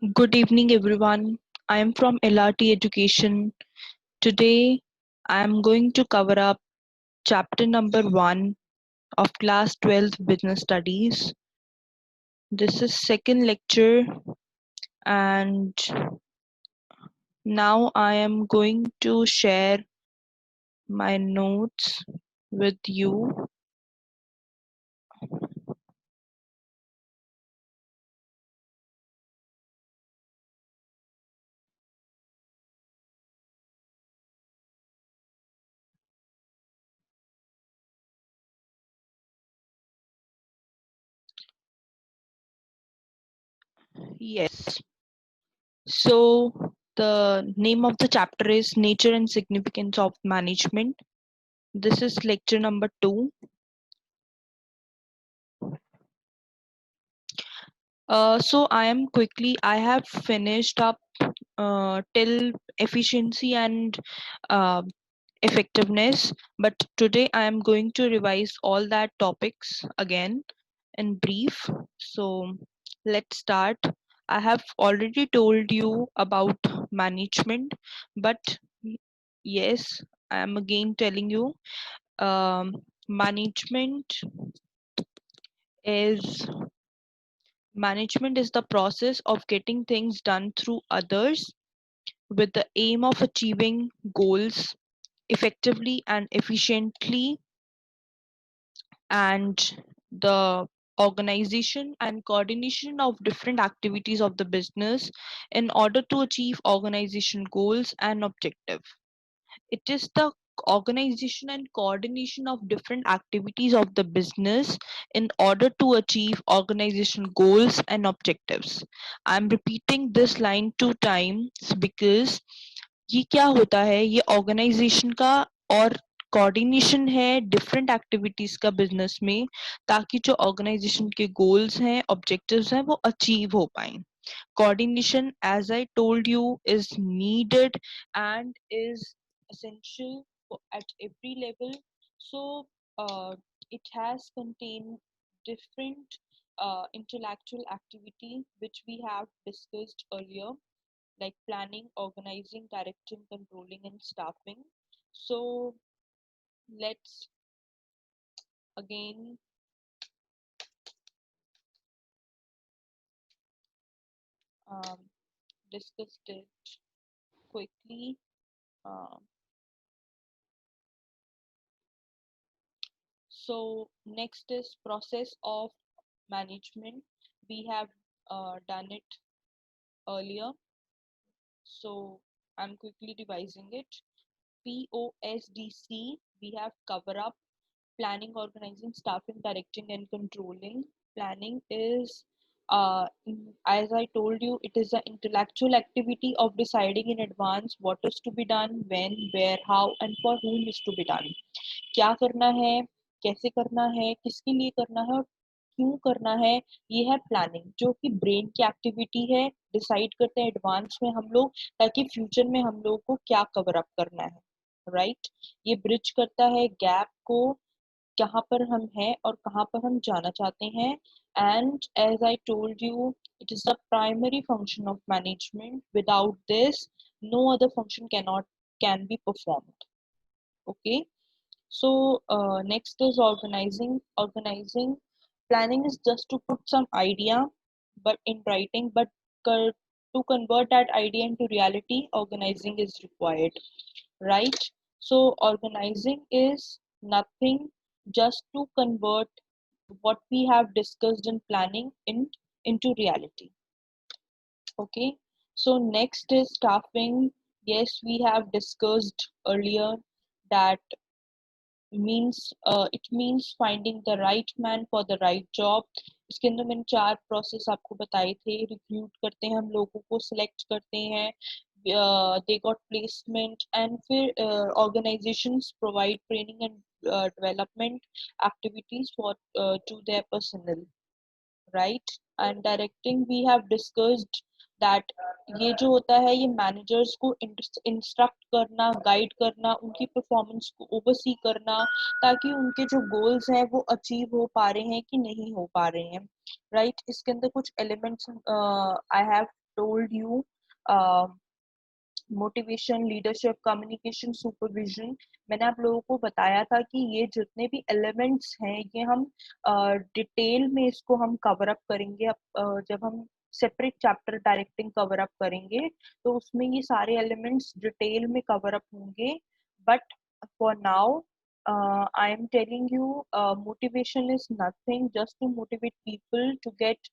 Good evening, everyone. I am from LRT Education. Today, I am going to cover up chapter number 1 of class 12 business studies. This is second lecture, and now I am going to share my notes with you. Yes. So, the name of the chapter is Nature and Significance of Management. This is lecture number 2. So I have finished up till efficiency and uh, effectiveness, but today I am going to revise all that topics again in brief. So let's start. I have already told you about management, but yes, I am again telling you management is management is the process of getting things done through others with the aim of achieving goals effectively and efficiently, and the organization and coordination of different activities of the business in order to achieve organization goals and objective. It is the organization and coordination of different activities of the business in order to achieve organization goals and objectives. I'm repeating this line 2 times because ये क्या होता है, ये organisation का और coordination है different activities का business में, ताकि जो ऑर्गेनाइजेशन के गोल्स हैं, ऑब्जेक्टिव्स हैं, वो अचीव हो पाएं. Coordination, as I told you, is needed and is essential at every level. So it has contained different intellectual activity which we have discussed earlier, like planning, organizing, directing, controlling, and staffing. So let's again um, discuss it quickly. Um, so next is process of management. We have done it earlier, so I'm quickly revising it. POSDC, we have cover up, planning, organizing, staffing, directing, and controlling. Planning is, as I told you, it is the intellectual activity of deciding in advance what is to be done, when, where, how, and for whom is to be done. क्या करना है, कैसे करना है, किसके लिए करना है और क्यों करना है, ये है प्लानिंग, जो कि ब्रेन की एक्टिविटी है. डिसाइड करते हैं एडवांस में हम लोग, ताकि फ्यूचर में हम लोग को क्या कवर अप करना है, राइट. ये ब्रिज करता है गैप को, कहाँ पर हम हैं और कहाँ पर हम जाना चाहते हैं. And as I told you, it is the primary function of management. Without this no other function can be performed. Okay. So next is organizing. Organizing, planning is just to put some idea, but in writing. But to convert that idea into reality, organizing is required, right? So organizing is nothing, just to convert what we have discussed in planning into reality. Okay. So next is staffing. Yes, we have discussed earlier that it means finding the right man for the right job. इसके अंदर मैंने 4 process आपको बताए थे. Recruit करते हैं हम लोगों को, सिलेक्ट करते हैं, they got placement, and फिर organizations provide training and development activities for to their personnel, right. And directing, we have discussed that ये जो होता है, ये मैनेजर्स को इंस्ट्रक्ट करना, गाइड करना, उनकी परफॉर्मेंस को ओवरसी करना, ताकि उनके जो गोल्स हैं वो अचीव हो पा रहे हैं कि नहीं हो पा रहे हैं, राइट. इसके अंदर कुछ elements I have told you motivation, leadership, communication, supervision. मैंने आप लोगों को बताया था कि ये जितने भी एलिमेंट्स हैं ये हम डिटेल में इसको हम कवर अप करेंगे। जब हम separate chapter directing cover up करेंगे तो उसमें ये सारे एलिमेंट्स डिटेल में कवर अप होंगे। But for now I am telling you, motivation is nothing just to motivate people to get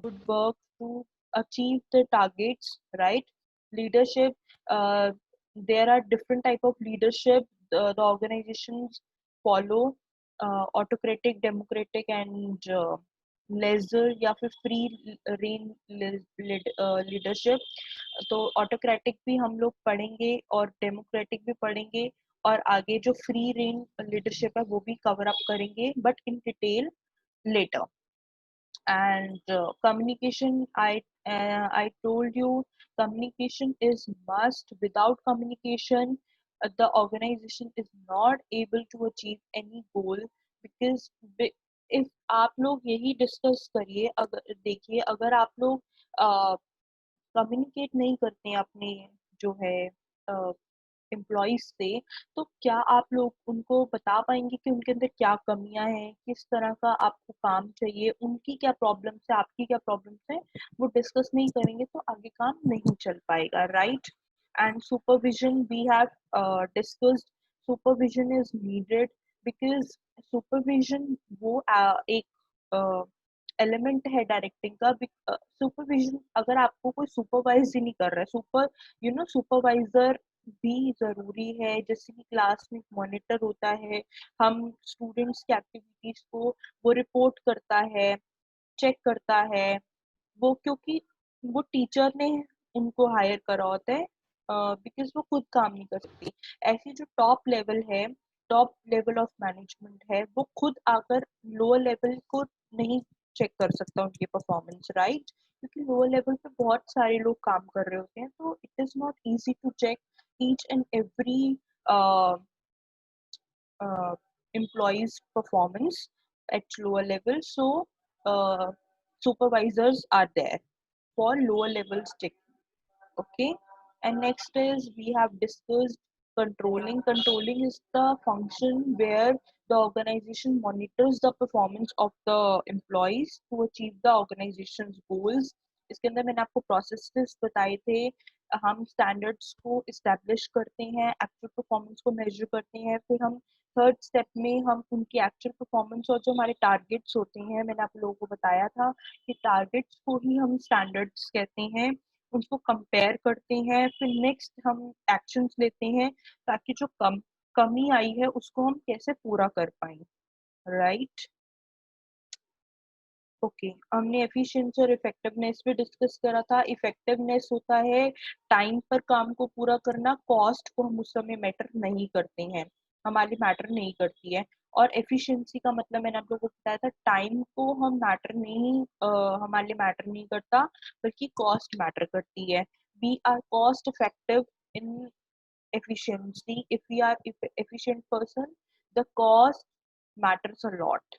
good work, to achieve the targets, right? Leadership, uh, there are different type of leadership the organizations follow, autocratic, democratic and laissez या फिर free rein leadership. तो autocratic भी हम लोग पढ़ेंगे और democratic भी पढ़ेंगे, और आगे जो फ्री रेन लीडरशिप है वो भी कवर अप करेंगे, but in detail letter. And communication, I told you communication is must. Without communication, the organization is not able to achieve any goal, because if आप लोग यही डिस्कस करिए, अगर देखिए अगर आप लोग कम्युनिकेट नहीं करते हैं अपने जो है एम्प्लॉइज से, तो क्या आप लोग उनको बता पाएंगे कि उनके अंदर क्या कमियां हैं, किस तरह का आपको काम चाहिए, उनकी क्या प्रॉब्लम्स है, आपकी क्या प्रॉब्लम्स है, वो डिस्कस नहीं करेंगे तो आगे काम नहीं चल पाएगा, right? And supervision we have discussed. Supervision is needed because supervision वो एक एलिमेंट है डायरेक्टिंग का। सुपरविजन अगर आपको कोई सुपरवाइज ही नहीं कर रहा है, सुपरवाइजर भी जरूरी है। जैसे कि क्लास में मॉनिटर होता है, हम स्टूडेंट्स की एक्टिविटीज को वो रिपोर्ट करता है, चेक करता है, वो क्योंकि वो टीचर ने उनको हायर करा होता है, बिकॉज वो खुद काम नहीं कर सकती। ऐसी जो टॉप लेवल ऑफ मैनेजमेंट है, वो खुद आकर लोअर लेवल को नहीं चेक कर सकता उनकी परफॉर्मेंस, राइट? क्योंकि लोअर लेवल पे बहुत सारे लोग काम कर रहे होते हैं, तो it is not easy to check each and every uh, employee's performance at lower level. So supervisors are there for lower levels check. Okay, and next is we have discussed controlling. Controlling is the function where the organization monitors the performance of the employees to achieve the organization's goals. इसके अंदर मैंने आपको processes बताए थे। हम standards को establish करते हैं, एक्चुअल परफॉर्मेंस को मेजर करते हैं, फिर हम थर्ड स्टेप में हम उनकी एक्चुअल परफॉर्मेंस और जो हमारे टारगेट्स होते हैं, मैंने आप लोगों को बताया था कि टारगेट्स को ही हम स्टैंडर्ड्स कहते हैं, उसको कंपेयर करते हैं, फिर नेक्स्ट हम एक्शंस लेते हैं ताकि जो कमी आई है उसको हम कैसे पूरा कर पाए, राइट? ओके, हमने एफिशिएंसी और इफेक्टिवनेस भी डिस्कस करा था। इफेक्टिवनेस होता है टाइम पर काम को पूरा करना, कॉस्ट को हम उस समय मैटर नहीं करते हैं, हमारे मैटर नहीं करती है। और एफिशिएंसी का मतलब मैंने आप लोगों को बताया था, टाइम को हम मैटर नहीं हमारे लिए मैटर नहीं करता, बल्कि कॉस्ट मैटर करती है। We are cost effective in efficiency. If we are efficient person, the cost matters a lot.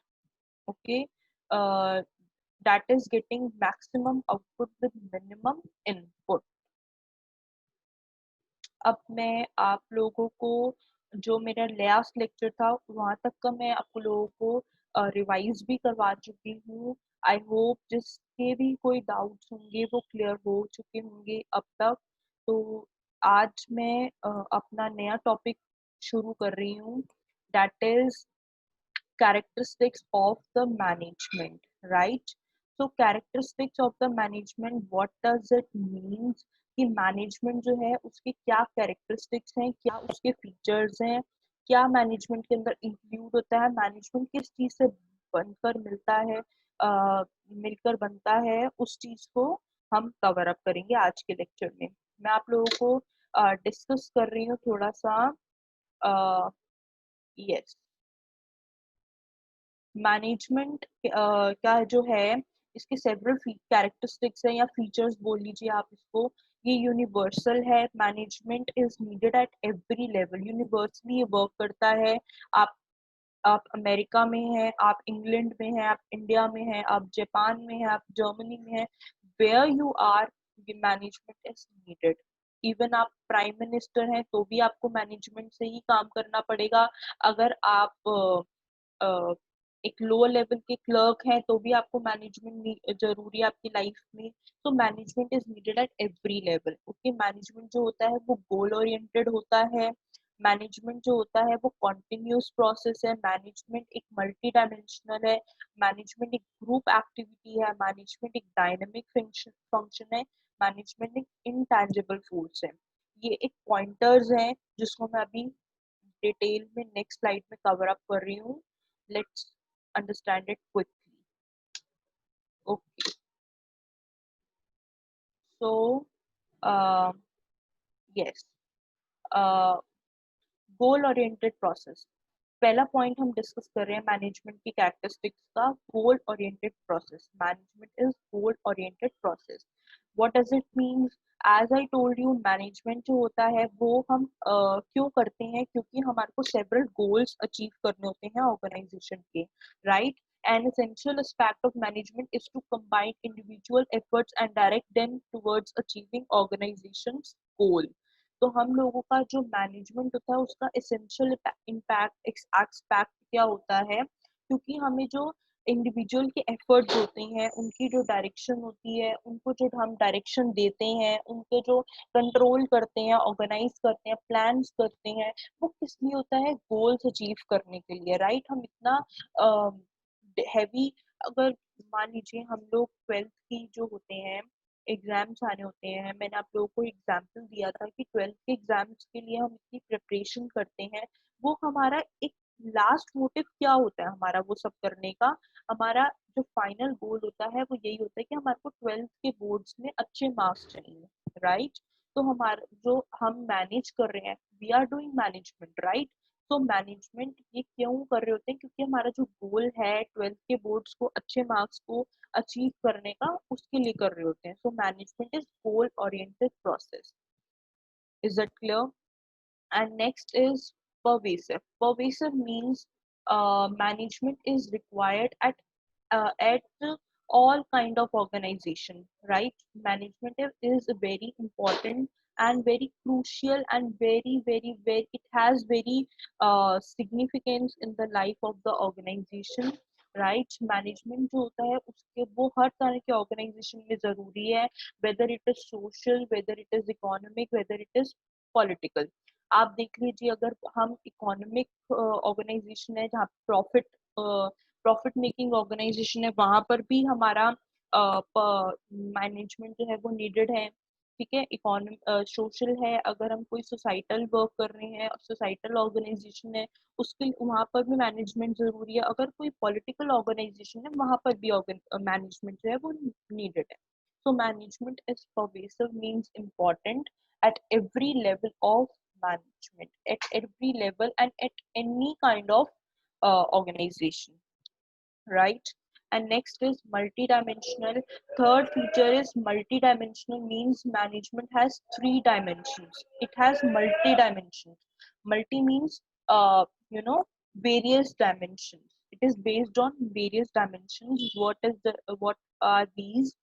Okay, uh, that is getting maximum output with minimum input. अब मैं आप लोगों को जो मेरा लास्ट लेक्चर था वहां तक का मैं आप लोगों को रिवाइज भी करवा चुकी हूँ। आई होप जिसके भी कोई डाउट्स होंगे वो क्लियर हो चुके होंगे अब तक। तो आज मैं अपना नया टॉपिक शुरू कर रही हूँ, that is characteristics of the management, right? So characteristics of the management, what does it means? कि मैनेजमेंट जो है उसके क्या कैरेक्टरिस्टिक्स हैं, क्या उसके फीचर्स हैं, क्या मैनेजमेंट के अंदर इंक्लूड होता है, मैनेजमेंट किस चीज से बनकर मिलता है, मिलकर बनता है, उस चीज को हम कवर अप करेंगे आज के लेक्चर में। मैं आप लोगों को डिस्कस कर रही हूँ थोड़ा सा। यस, मैनेजमेंट का जो है इसके सेवरल कैरेक्टरिस्टिक्स है या फीचर्स बोल लीजिए आप इसको। ये यूनिवर्सल है, management is needed at every level, universally ये वर्क करता है। आप आप अमेरिका में हैं, आप इंग्लैंड में हैं, आप इंडिया में हैं, आप जापान में हैं, आप जर्मनी में हैं, where you are, management is needed. Even आप प्राइम मिनिस्टर हैं तो भी आपको मैनेजमेंट से ही काम करना पड़ेगा। अगर आप एक लोअर लेवल के क्लर्क हैं तो भी आपको मैनेजमेंट जरूरी है आपकी लाइफ में। तो management is needed at every level. Okay, management जो होता है वो गोल ओरिएंटेड होता है। मैनेजमेंट जो होता है वो कॉन्टिन्यूस प्रोसेस है। मैनेजमेंट एक मल्टी डायमेंशनल है। मैनेजमेंट एक ग्रुप एक्टिविटी है। मैनेजमेंट एक डायनेमिक फंक्शन है। मैनेजमेंट एक इनटैंजिबल फोर्स है। ये एक पॉइंटर्स हैं जिसको मैं अभी डिटेल में नेक्स्ट स्लाइड में कवर अप कर रही हूँ। Let's understand it quickly. Okay, so yes, goal oriented process. पहला पॉइंट हम डिस्कस कर रहे हैं मैनेजमेंट की कैरेक्टरिस्टिक्स का, goal oriented process. Management is goal oriented process. What does it means? As I told you, management जो होता है वो हम क्यों करते हैं? क्योंकि हमारे को सेवरल गोल्स अचीव करने होते हैं ऑर्गेनाइजेशन के, right? An essential aspect of management is to combine individual efforts and direct them towards achieving organization's goal. तो हम लोगों का जो मैनेजमेंट होता है उसका एसेंशियल इम्पैक्ट एक्सपेक्ट क्या होता है? क्योंकि हमें जो इंडिविजुअल के एफर्ट्स होते हैं, उनकी जो डायरेक्शन होती है, उनको जो हम डायरेक्शन देते हैं, उनके जो कंट्रोल करते हैं, ऑर्गेनाइज करते हैं, प्लान्स करते हैं, वो किस लिए होता है? गोल्स अचीव करने के लिए, राइट? हम इतना हैवी, अगर मान लीजिए हम लोग ट्वेल्थ की जो होते हैं एग्जाम्स आने होते हैं, मैंने आप लोगों को एग्जाम्पल दिया था कि ट्वेल्थ के एग्जाम्स के लिए हम इतनी प्रिपरेशन करते हैं, वो हमारा एक लास्ट मोटिव क्या होता है हमारा वो सब करने का? हमारा जो फाइनल गोल होता है वो यही होता है कि हमारे को ट्वेल्थ के बोर्ड्स में अच्छे मार्क्स चाहिए, राइट? तो हमारा जो हम मैनेज कर रहे हैं, we are doing management, right? तो मैनेजमेंट ये क्यों कर रहे होते हैं? क्योंकि हमारा जो गोल है ट्वेल्थ के बोर्ड्स को अच्छे मार्क्स को अचीव करने का, उसके लिए कर रहे होते हैं। So management is goal oriented process. Is that clear? And next is pervasive. Pervasive means management is required at all kind of organization, right? Management is very important and very crucial and very it has very significance in the life of the organization, right? Management जो होता है उसके वो हर तरह के organisation में जरूरी है, whether it is social, whether it is economic, whether it is political. आप देख लीजिए, अगर हम इकोनॉमिक ऑर्गेनाइजेशन है जहाँ प्रॉफिट मेकिंग ऑर्गेनाइजेशन है, वहां पर भी हमारा मैनेजमेंट जो है वो नीडेड है, ठीक है? इकोनॉमिक सोशल है, अगर हम कोई सोसाइटल वर्क कर रहे हैं, सोसाइटल ऑर्गेनाइजेशन है, उसके वहां पर भी मैनेजमेंट जरूरी है। अगर कोई पॉलिटिकल ऑर्गेनाइजेशन है, वहां पर भी मैनेजमेंट जो है वो नीडेड है। So management is pervasive, means important at every level of management, at every level and at any kind of organization, right? And next is multidimensional. Third feature is multidimensional, means management has three dimensions. It has multi-dimensions. Multi means various dimensions. It is based on various dimensions. What are these?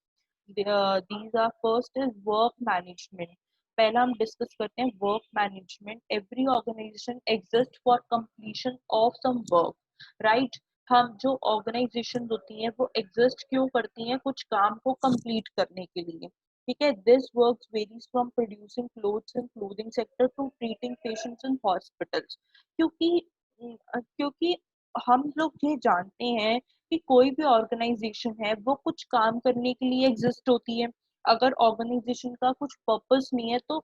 These are, first is work management. पहला हम discuss करते हैं work management. Every organization exist for completion of some work, right? हम जो organisation होती हैं वो exist क्यों करती हैं? कुछ काम को कंप्लीट करने के लिए, ठीक है? This works varies from producing clothes in clothing sector to treating patients in hospitals. क्योंकि हम लोग ये जानते हैं कि कोई भी ऑर्गेनाइजेशन है वो कुछ काम करने के लिए एग्जिस्ट होती है। अगर ऑर्गेनाइजेशन का कुछ पर्पस नहीं है तो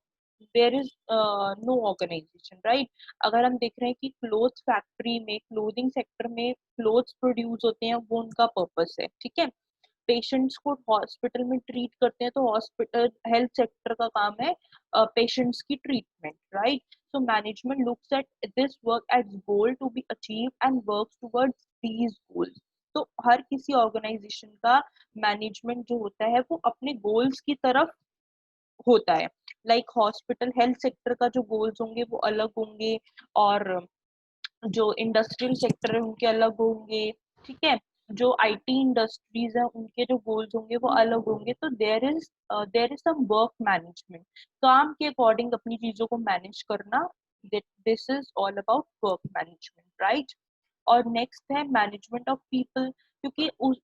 there is no organization, right? अगर हम देख रहे हैं कि क्लोथ फैक्ट्री में, क्लोथिंग सेक्टर में क्लोथ्स प्रोड्यूस होते हैं, वो उनका पर्पस है, ठीक है? पेशेंट्स को हॉस्पिटल में ट्रीट करते हैं तो हॉस्पिटल हेल्थ सेक्टर का काम है पेशेंट्स की treatment, right? So management looks at this work as goal to be achieved and works towards these goals. तो हर किसी ऑर्गेनाइजेशन का मैनेजमेंट जो होता है वो अपने गोल्स की तरफ होता है। लाइक हॉस्पिटल हेल्थ सेक्टर का जो गोल्स होंगे वो अलग होंगे, और जो इंडस्ट्रियल सेक्टर है उनके अलग होंगे, ठीक है? जो आईटी इंडस्ट्रीज है उनके जो गोल्स होंगे वो अलग होंगे, तो there is some work management, काम के अकॉर्डिंग अपनी चीजों को मैनेज करना, this is all about work management, right. और नेक्स्ट है मैनेजमेंट ऑफ पीपल, क्योंकि उस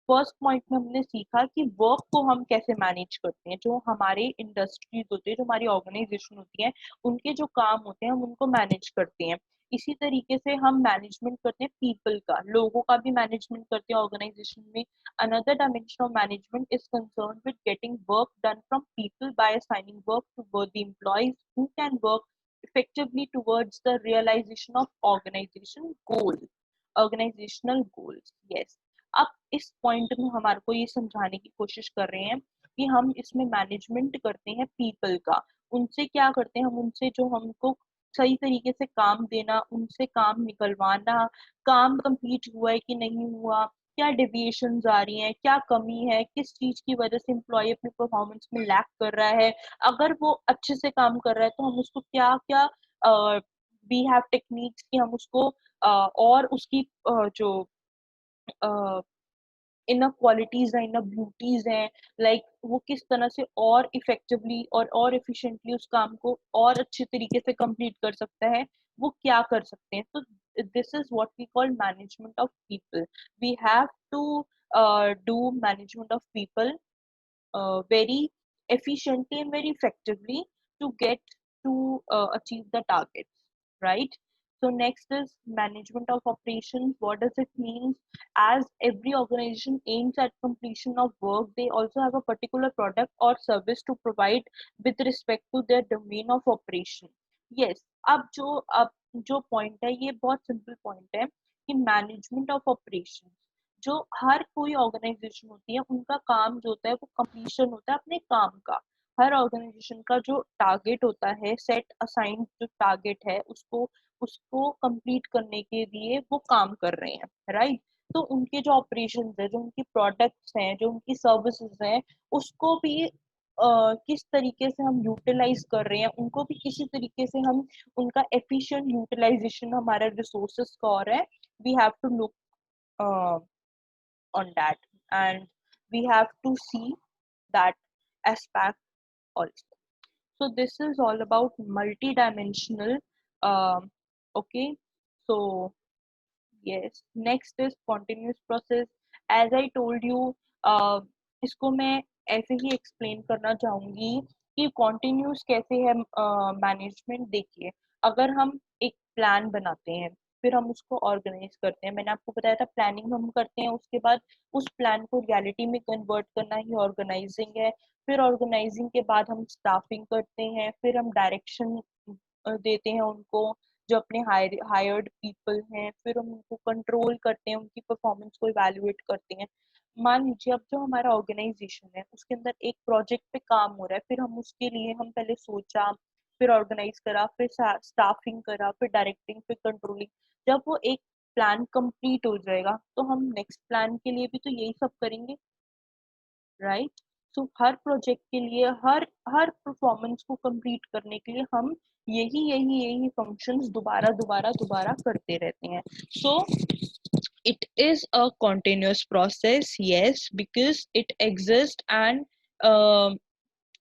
फर्स्ट पॉइंट में हमने सीखा कि वर्क को हम कैसे मैनेज करते हैं, जो हमारे इंडस्ट्रीज होते हैं, जो हमारी ऑर्गेनाइजेशन होती है, उनके जो काम होते हैं हम उनको मैनेज करते हैं। इसी तरीके से हम मैनेजमेंट करते हैं पीपल का, लोगों का भी मैनेजमेंट करते हैं ऑर्गेनाइजेशन में। Another dimension of management is concern with getting work done from people by assigning work to worthy employees who can work effectively towards the realization of organizational goals, yes। अब इस point में हमारे को ये समझाने की कोशिश कर रहे हैं कि हम इसमें मैनेजमेंट करते हैं पीपल का, उनसे क्या करते हैं, हम उनसे जो हमको सही तरीके से काम देना, उनसे काम निकलवाना, काम कंप्लीट हुआ है कि नहीं हुआ, क्या डेविएशन आ रही हैं, क्या कमी है, किस चीज की वजह से एम्प्लॉय अपनी परफॉर्मेंस में लैक कर रहा है, अगर वो अच्छे से काम कर रहा है तो हम उसको क्या क्या वी हैव टेक्निक्स कि हम उसको और उसकी जो इनर क्वालिटीज हैं, इनर ब्यूटीज हैं, लाइक वो किस तरह से और इफेक्टिवली और एफिशिएंटली उस काम को और अच्छे तरीके से कंप्लीट कर सकता है, वो क्या कर सकते हैं। तो this is what we call management of people. We have to do management of people very efficiently and very effectively to get to achieve the targets, right? So next is management of operations. What does it mean? As every organization aims at completion of work, they also have a particular product or service to provide with respect to their domain of operation. Yes, अब जो point है ये बहुत simple point है कि management of operation, जो हर कोई organisation होती है उनका काम जो होता है वो कंप्लीशन होता है अपने काम का। हर ऑर्गेनाइजेशन का जो टारगेट होता है, सेट असाइंड जो टारगेट है, उसको उसको कंप्लीट करने के लिए वो काम कर रहे हैं, राइट। तो उनके जो ऑपरेशन है, जो उनकी प्रोडक्ट्स हैं, जो उनकी सर्विसेज हैं, उसको भी किस तरीके से हम यूटिलाइज कर रहे हैं, उनको भी किसी तरीके से हम उनका एफिशिएंट यूटिलाइजेशन हमारा रिसोर्सेस का और है, we have to look on that, and we have to see that aspect also. So this is all about multi-dimensional. um, okay, so yes, next is continuous process. As I told you, इसको मैं ऐसे ही explain करना चाहूंगी कि continuous कैसे है management. देखिए, अगर हम एक प्लान बनाते हैं, फिर हम उसको ऑर्गेनाइज करते हैं, मैंने आपको बताया था प्लानिंग हम करते हैं, उसके बाद उस प्लान को रियलिटी में कन्वर्ट करना ही ऑर्गेनाइजिंग है। फिर ऑर्गेनाइजिंग के बाद हम स्टाफिंग करते हैं, फिर हम डायरेक्शन देते हैं उनको, जो अपने हायर्ड पीपल हैं, फिर हम उनको कंट्रोल करते हैं, उनकी परफॉर्मेंस को इवेल्युएट करते हैं। मान लीजिए अब जो हमारा ऑर्गेनाइजेशन है उसके अंदर एक प्रोजेक्ट पे काम हो रहा है, फिर हम उसके लिए हम पहले सोचा, फिर ऑर्गेनाइज करा, फिर स्टाफिंग करा, फिर डायरेक्टिंग, फिर कंट्रोलिंग। जब वो एक प्लान कंप्लीट हो जाएगा तो हम नेक्स्ट प्लान के लिए भी तो यही सब करेंगे, राइट। सो हर प्रोजेक्ट के लिए, हर हर परफॉर्मेंस को कंप्लीट करने के लिए हम यही फंक्शंस दोबारा दोबारा दोबारा करते रहते हैं। सो it is a continuous process, yes, because it exists, and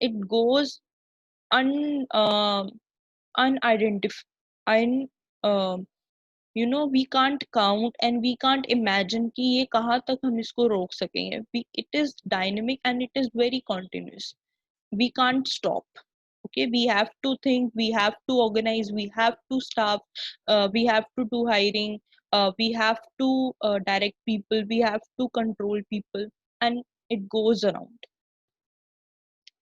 it goes un unidentified, un we can't count and we can't imagine कि ये कहाँ तक हम इसको रोक सकेंगे। It is dynamic and it is very continuous. We can't stop. Okay, we have to think, we have to organize, we have to staff, we have to do hiring, we have to direct people, we have to control people, and it goes around,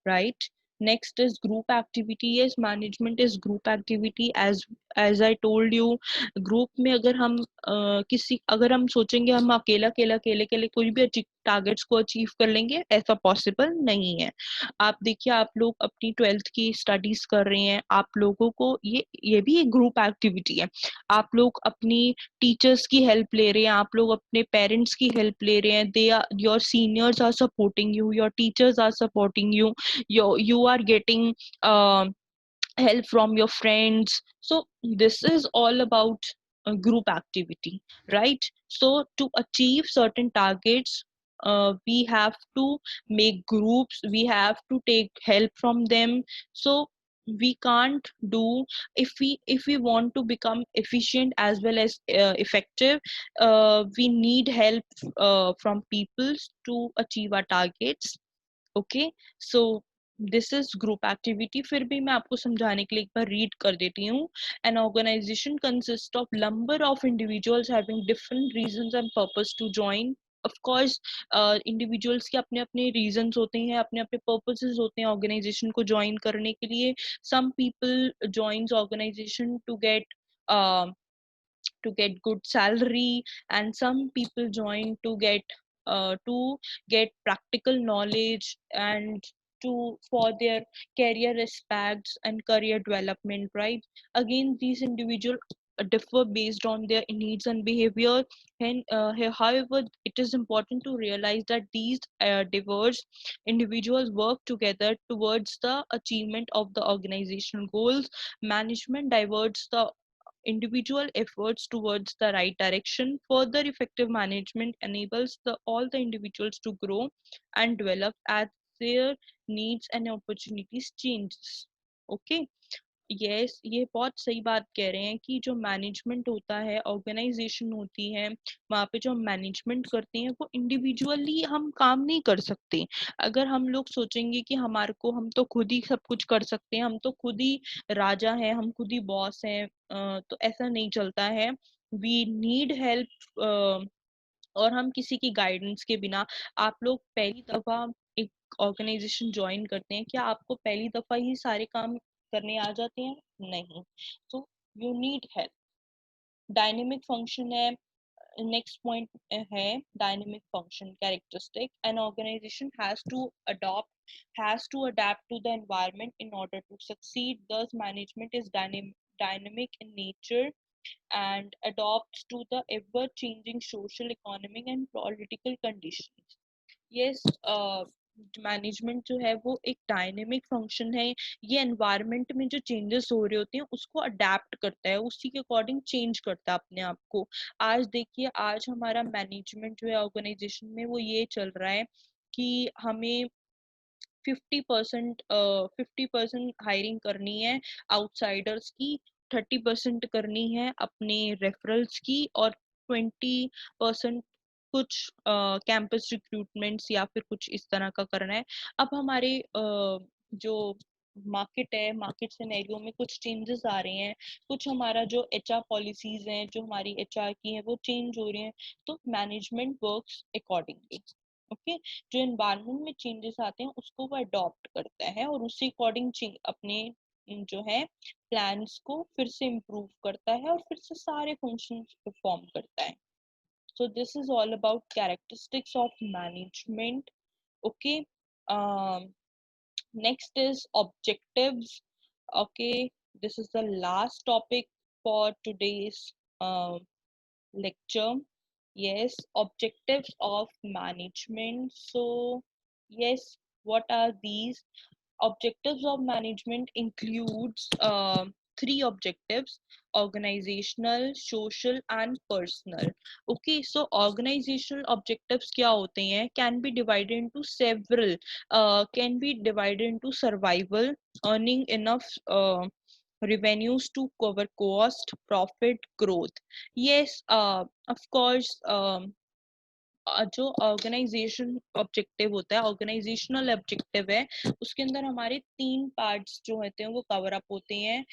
right? Next is group activity. Yes, management is group activity. As I told you, group में अगर हम अगर हम सोचेंगे हम अकेले कोई भी टारगेट्स को अचीव कर लेंगे, ऐसा पॉसिबल नहीं है। आप देखिए, आप लोग अपनी 12th की स्टडीज कर रहे हैं, आप लोगों को ये भी एक ग्रुप एक्टिविटी है। आप लोग अपनी टीचर्स की हेल्प ले रहे हैं, आप लोग अपने पेरेंट्स की हेल्प ले रहे हैं, they are your seniors are supporting you, your teachers are supporting you, you are getting help from your friends. So this is all about group activity, right? So to achieve certain targets, we have to make groups, we have to take help from them. So we can't do, if we want to become efficient as well as effective, we need help from people to achieve our targets. Okay so this is group activity. फिर भी मैं आपको समझाने के लिए एक बार read कर देती हूँ। An organization consist of number of individuals having different reasons and purpose to join. Of course individuals के अपने अपने रीजंस होते हैं, अपने अपने पर्पसेस होते हैं ऑर्गेनाइजेशन को ज्वाइन करने के लिए। Some people joins organization to get good salary, and some people join to get practical knowledge and to for their career aspects and career development, right? Again, these individuals differ based on their needs and behavior, and however it is important to realize that these diverse individuals work together towards the achievement of the organizational goals. Management diverts the individual efforts towards the right direction. Further effective management enables all the individuals to grow and develop as their needs and opportunities changes. Okay. Yes, ये बहुत सही बात कह रहे हैं कि जो management होता है, ऑर्गेनाइजेशन होती है, वहाँ पे जो हम मैनेजमेंट करते हैं वो इंडिविजुअली हम काम नहीं कर सकते। अगर हम लोग सोचेंगे कि हमारे को हम तो खुद ही सब कुछ कर सकते हैं, हम तो खुद ही राजा हैं, हम खुद ही बॉस हैं, तो ऐसा नहीं चलता है। वी नीड हेल्प, और हम किसी की गाइडेंस के बिना, आप लोग पहली दफा एक ऑर्गेनाइजेशन ज्वाइन करते हैं, क्या आपको पहली दफा ही सारे काम करने आ जाते हैं? नहीं। तो you need help. Dynamic function है, नेक्स्ट पॉइंट है dynamic function characteristic. An organization has to adapt to the environment in order to succeed. Thus management is dynamic in nature and adapts to the ever changing social, economic and political conditions. yes management जो है वो एक dynamic function है। ये environment में जो changes हो रहे होते हैं उसको अडेप्ट करता है, उसी के अकॉर्डिंग चेंज करता है अपने आप को। आज देखिए, आज हमारा मैनेजमेंट जो है ऑर्गेनाइजेशन में वो ये चल रहा है कि हमें 50% हायरिंग करनी है आउटसाइडर्स की, 30% करनी है अपने रेफरल्स की, और 20% कुछ कैंपस रिक्रूटमेंट्स या फिर कुछ इस तरह का करना है। अब हमारे जो मार्केट है, मार्केट सिनेरियो में कुछ चेंजेस आ रहे हैं, कुछ हमारा जो एचआर पॉलिसीज हैं, जो हमारी एचआर की हैं वो चेंज हो रही हैं, तो मैनेजमेंट वर्क्स अकॉर्डिंगली। ओके। जो एनवायरनमेंट में चेंजेस आते हैं उसको वो अडॉप्ट करता है और उसी अकॉर्डिंग अपने जो है प्लान्स को फिर से इम्प्रूव करता है और फिर से सारे फंक्शंस परफॉर्म करता है। so this is all about characteristics of management. Okay. Next is objectives. Okay, this is the last topic for today's lecture. Yes, objectives of management. So yes, what are these? Objectives of management includes three objectives: organizational, social and personal. Okay, so organizational objectives क्या होते हैं? Can be divided into several, can be divided into survival, earning enough revenues to cover cost, profit, growth. Yes, of course, जो organisation objective होता है, organisational objective है, उसके अंदर हमारे 3 पार्ट्स जो होते हैं वो कवर अप होते हैं।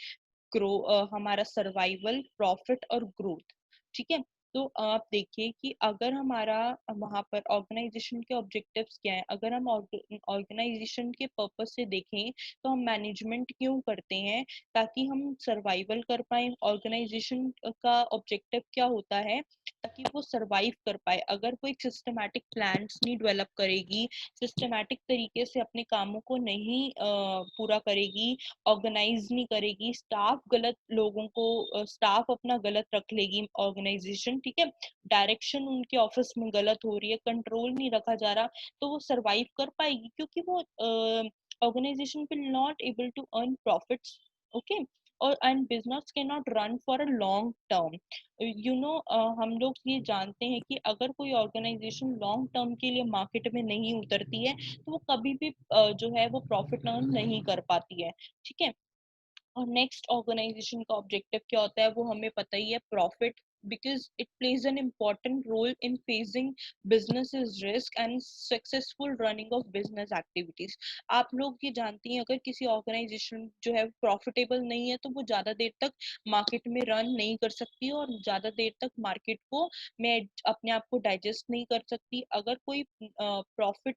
हमारा सर्वाइवल, प्रॉफिट और ग्रोथ। ठीक है। तो आप देखिए कि अगर हमारा वहां पर ऑर्गेनाइजेशन के ऑब्जेक्टिव्स क्या है, अगर हम ऑर्गेनाइजेशन के पर्पस से देखें तो हम मैनेजमेंट क्यों करते हैं? ताकि हम सर्वाइवल कर पाए। ऑर्गेनाइजेशन का ऑब्जेक्टिव क्या होता है? ताकि वो सरवाइव कर पाए। अगर वो एक सिस्टमैटिक प्लान्स नहीं डेवलप करेगी, सिस्टमैटिक तरीके से अपने कामों को नहीं पूरा करेगी, ऑर्गेनाइज नहीं करेगी, स्टाफ गलत लोगों को, स्टाफ अपना गलत रख लेगी ऑर्गेनाइजेशन, ठीक है, डायरेक्शन उनके ऑफिस में गलत हो रही है, कंट्रोल नहीं रखा जा रहा, तो वो सरवाइव कर पाएगी? क्योंकि वो organization will not able to earn profits. Okay. और and business can not run for a long term. हम लोग ये जानते हैं कि अगर कोई ऑर्गेनाइजेशन लॉन्ग टर्म के लिए मार्केट में नहीं उतरती है तो वो कभी भी जो है वो प्रॉफिट अर्न नहीं कर पाती है। ठीक है। और नेक्स्ट ऑर्गेनाइजेशन का ऑब्जेक्टिव क्या होता है वो हमें पता ही है, profit, because it plays an important role in facing businesses risk and successful running of business activities। आप लोग ये जानती हैं अगर किसी ऑर्गेनाइजेशन जो है प्रॉफिटेबल नहीं है तो वो ज्यादा देर तक मार्केट में रन नहीं कर सकती और ज्यादा देर तक मार्केट को में अपने आप को डाइजेस्ट नहीं कर सकती। अगर कोई प्रॉफिट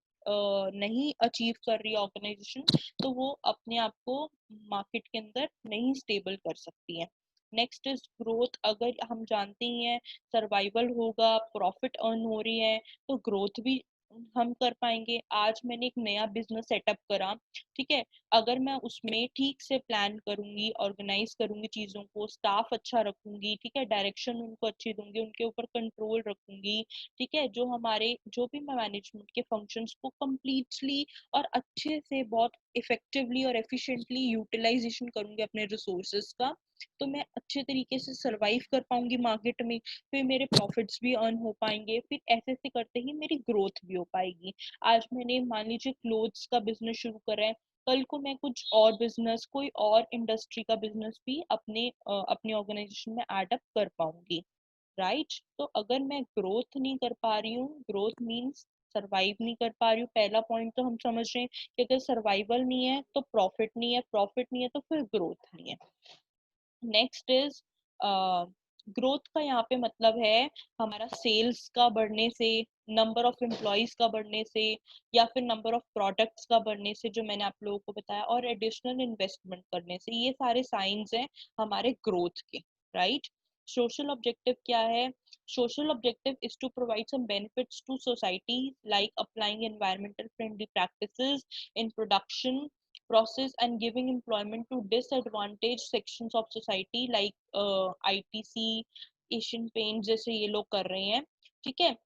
नहीं अचीव कर रही ऑर्गेनाइजेशन तो वो अपने आप को मार्केट के अंदर नहीं स्टेबल कर सकती है। Next is growth. अगर हम जानते ही हैं सर्वाइवल होगा, प्रॉफिट अर्न हो रही है तो ग्रोथ भी हम कर पाएंगे। आज मैंने एक नया बिजनेस सेटअप करा, ठीक है, अगर मैं उसमें ठीक से प्लान करूंगी, ऑर्गेनाइज करूंगी चीजों को, स्टाफ अच्छा रखूंगी, ठीक है, डायरेक्शन उनको अच्छी दूंगी, उनके ऊपर कंट्रोल रखूंगी, ठीक है, जो भी मैं मैनेजमेंट के फंक्शंस को कंप्लीटली और अच्छे से बहुत इफेक्टिवली और एफिशिएंटली यूटिलाइजेशन करूंगी अपने रिसोर्सेज का, तो मैं अच्छे तरीके से सरवाइव कर पाऊंगी मार्केट में। फिर मेरे प्रॉफिट्स भी अर्न हो पाएंगे, फिर ऐसे ऐसे करते ही मेरी ग्रोथ भी हो पाएगी। आज मैंने मान लीजिए क्लोथ्स का बिजनेस शुरू करा है, कल को मैं कुछ और बिजनेस, कोई और इंडस्ट्री का बिजनेस भी अपनी ऑर्गेनाइजेशन में एडअप कर पाऊंगी। राइट। तो अगर मैं ग्रोथ नहीं कर पा रही हूँ, ग्रोथ मीन्स सरवाइव नहीं कर पा रही हूँ। पहला पॉइंट तो हम समझ रहे हैं कि अगर सर्वाइवल नहीं है तो प्रॉफिट नहीं है, प्रॉफिट नहीं है तो फिर ग्रोथ नहीं है। नेक्स्ट इज ग्रोथ का यहाँ पे मतलब है हमारा सेल्स का बढ़ने से, नंबर ऑफ एम्प्लॉयज का बढ़ने से, या फिर नंबर ऑफ प्रोडक्ट्स का बढ़ने से जो मैंने आप लोगों को बताया, और एडिशनल इन्वेस्टमेंट करने से। ये सारे साइंस हैं हमारे ग्रोथ के। राइट। सोशल ऑब्जेक्टिव क्या है? Social objective is to provide some benefits to society like applying environmental friendly practices in production process and giving employment to disadvantaged sections of society like ITC, Asian paint जैसे ये लोग कर रहे हैं। ठीक है।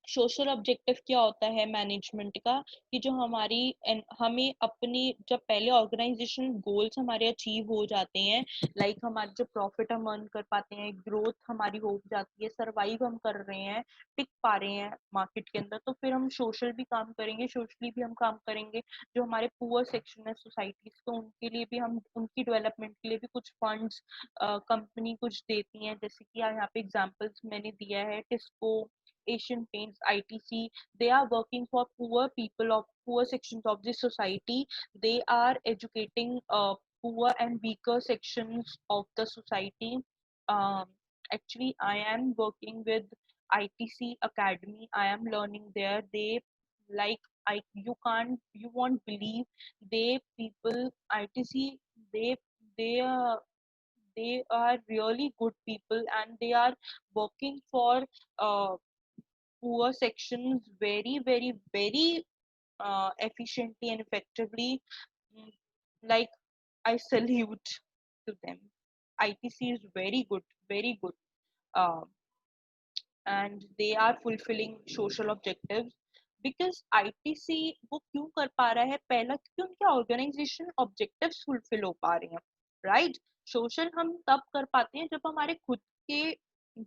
सोशल ऑब्जेक्टिव क्या होता है मैनेजमेंट का, कि जो हमें अपनी जब पहले ऑर्गेनाइजेशन गोल्स हमारे अचीव हो जाते हैं, लाइक हमारे जो प्रॉफिट हम अर्न कर पाते हैं, ग्रोथ हमारी हो जाती है, सरवाइव हम कर रहे हैं, टिक पा रहे हैं मार्केट के अंदर, तो फिर हम सोशल भी काम करेंगे, सोशली भी हम काम करेंगे। जो हमारे पुअर सेक्शन है सोसाइटीज, तो उनके लिए भी हम उनकी डेवलपमेंट के लिए भी कुछ फंड्स कंपनी कुछ देती हैं, जैसे कि यहाँ पे एग्जांपल्स मैंने दिया है, TISCO, Asian Paints, ITC, they are working for poor people of poor sections of the society. They are educating poor and weaker sections of the society. Um, Actually, I am working with ITC Academy. I am learning there. They like you won't believe, they people ITC, they they uh, they are really good people and they are working for uh, poor sections very efficiently and effectively. Mm, like I salute to them. ITC is very good, very good. uh, and they are fulfilling social objectives because ITC वो क्यों कर पा रहा है? पहला, क्योंकि उनके organisation objectives fulfil हो पा रहे हैं। राइट। सोशल हम तब कर पाते हैं जब हमारे खुद के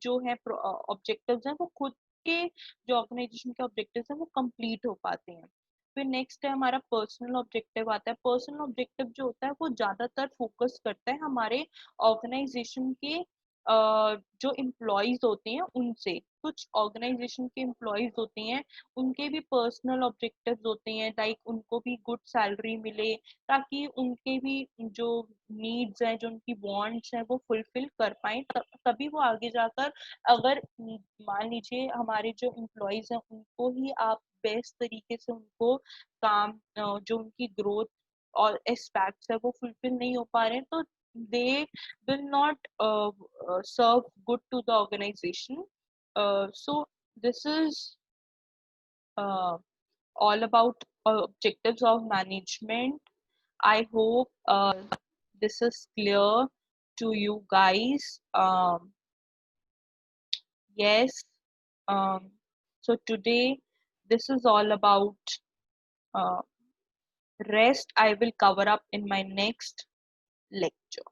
जो है ऑब्जेक्टिव्स हैं वो खुद के, जो ऑर्गेनाइजेशन के ऑब्जेक्टिव्स हैं वो कंप्लीट हो पाते हैं। फिर नेक्स्ट है हमारा पर्सनल ऑब्जेक्टिव आता है। पर्सनल ऑब्जेक्टिव जो होता है वो ज्यादातर फोकस करता है हमारे ऑर्गेनाइजेशन के जो एम्प्लॉयज होते हैं उनसे। कुछ ऑर्गेनाइजेशन के एम्प्लॉयज होते हैं, उनके भी पर्सनल ऑब्जेक्टिव्स होते हैं, लाइक उनको भी गुड सैलरी मिले, ताकि उनके भी जो नीड्स हैं, जो उनकी वांट्स हैं वो फुलफिल कर पाए, तभी वो आगे जाकर, अगर मान लीजिए हमारे जो एम्प्लॉयज हैं उनको ही आप बेस्ट तरीके से उनको काम जो उनकी ग्रोथ और एस्पेक्ट्स है वो फुलफिल नहीं हो पा रहे हैं, तो they will not serve good to the organization. So this is uh, all about objectives of management. I hope this is clear to you guys. Yes. Um, so today this is all about uh, rest. I will cover up in my next lecture.